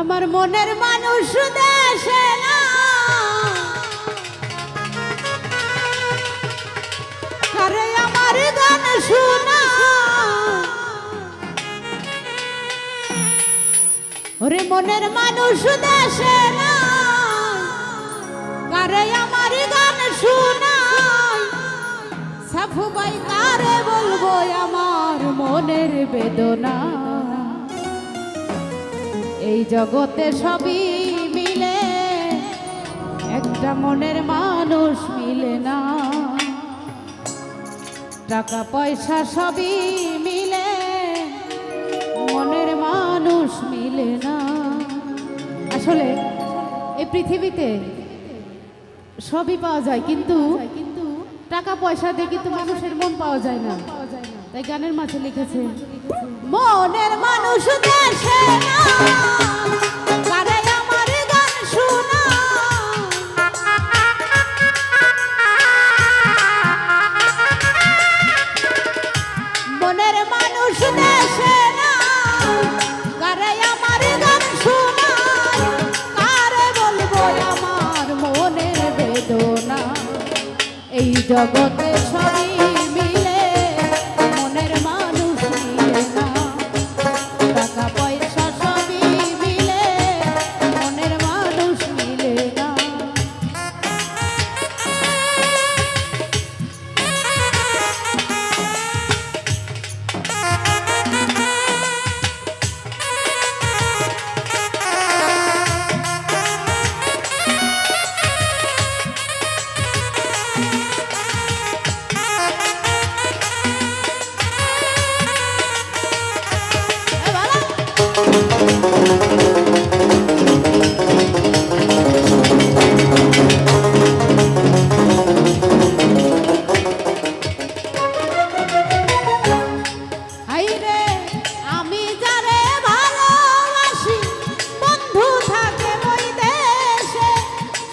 আমার মনের মানুষ দেশে না আরে আমার গান শোনা ওরে মনের মানুষ দেশে না আরে আমার গান শোনা সাফু ভাই কারে বলবো আমার মনের বেদনা এই জগতে সবই মিলে একটা মনের মানুষ মিলে না টাকা পয়সা সবই মিলে মনের মানুষ মিলে না আসলে এই পৃথিবীতে সবই পাওয়া যায় কিন্তু টাকা পয়সা দিয়ে কিন্তু মানুষের মন পাওয়া যায় না তাই গানের মাঝে লিখেছে মনের মানুষ দেশে না কারে আমার গান শোনা মনের মানুষ দেশে না কারে আমার গান শোনা কারে বলবো আমার মনের বেদনা এই জগতে সবই মিলে মনের মানুষ মিলে না টাকা পয়সা সবই মিলে মনের মানুষ মিলে না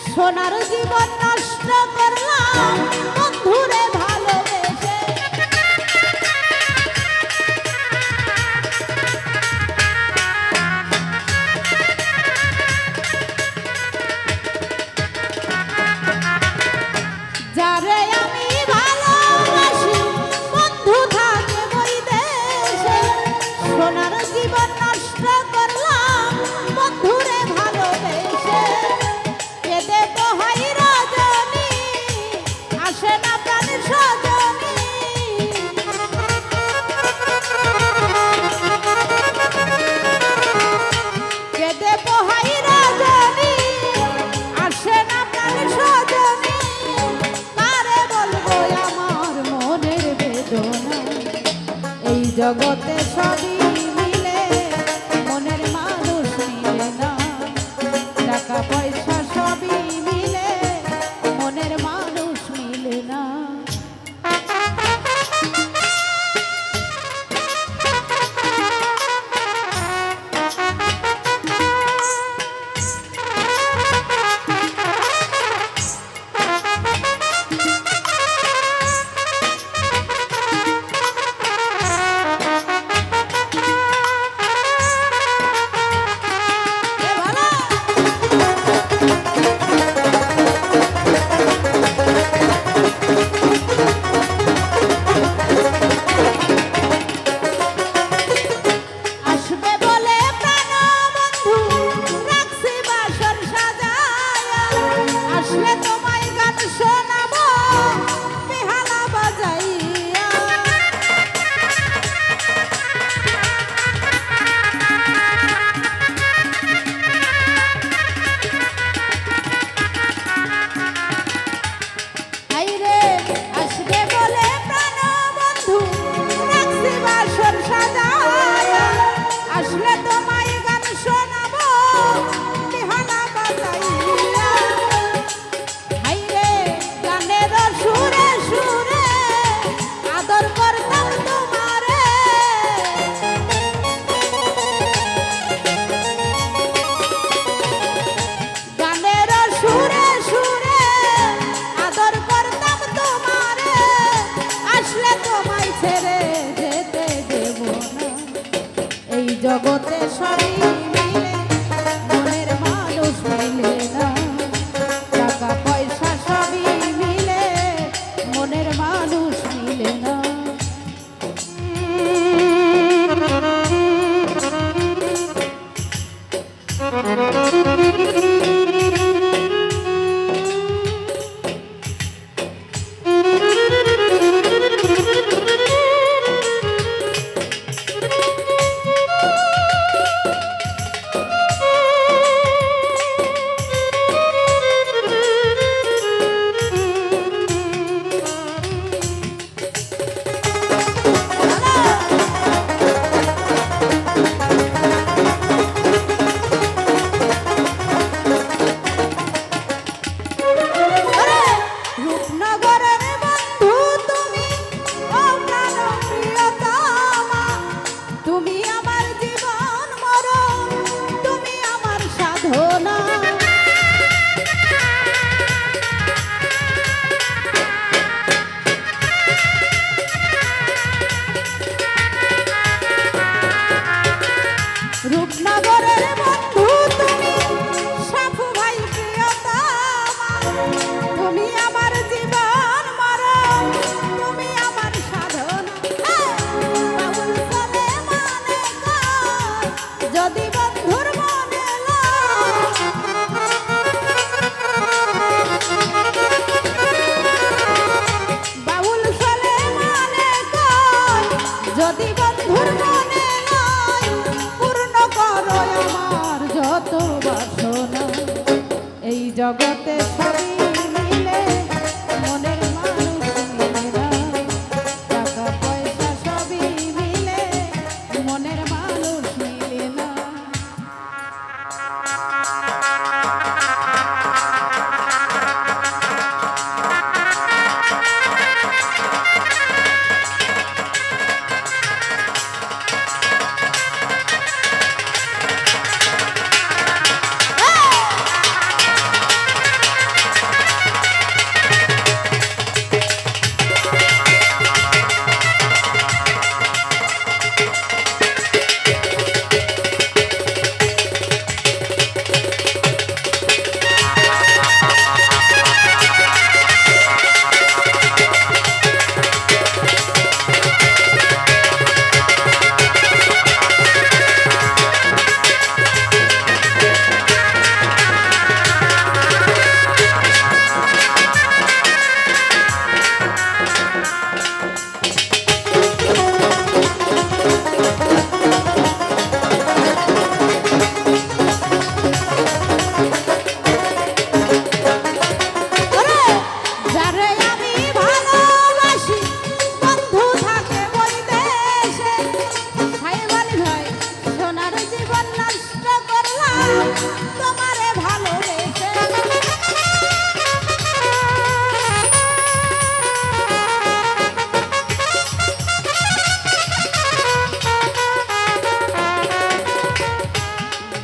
সোনার জীবন নষ্ট করলাম বন্ধুরে ভালোবেসে যারে আমি ভালোবাসি বন্ধু থাকে ওই দেশে সোনার জীবন নষ্ট করলাম বন্ধুরে ভালোবেসে কেঁদে পোহাই রজনী আসে না প্রাণ সজনী কেঁদে পোহাই রজনী আসে না প্রাণ সজনী কারে বলবো আমার মনের বেদনা এই জগতে সবই মিলে মনের মানুষ মিলে না টাকা পয়সা সবই মিলে মনের মানুষ মিলে না রূপনগরের বন্ধু তুমি, সাফু ভাই প্রিয়তমা, তুমি আমার জীবন মরণ, তুমি আমার সাধনা। বাউল চলে মানে কর, যদি বন্ধুর মনে লয়। বাউল চলে মানে কর, যদি বন্ধুর মনে লয়। পূর্ণ করো আমার যত বাসনা, এই জগতে সবই মিলে মনের মানুষ মিলে না। টাকা পয়সা সবই মিলে মনের মানুষ মিলে না।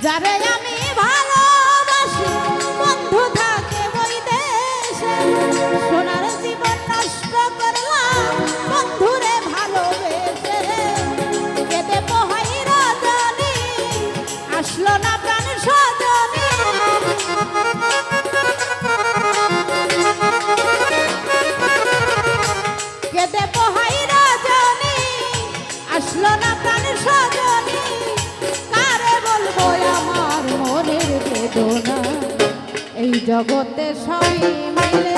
যারে আমি ভালোবাসি, বন্ধু থাকে ওই দেশে, সোনার জীবন নষ্ট করলাম বন্ধুরে ভালোবেসে। কেঁদে পোহাই রজনী, আসলো না প্রাণ সজনী। কেঁদে পোহাই রজনী, আসলো না প্রাণ সজনী। আমার মনের বেদনা, এই জগতে সবাই মিলে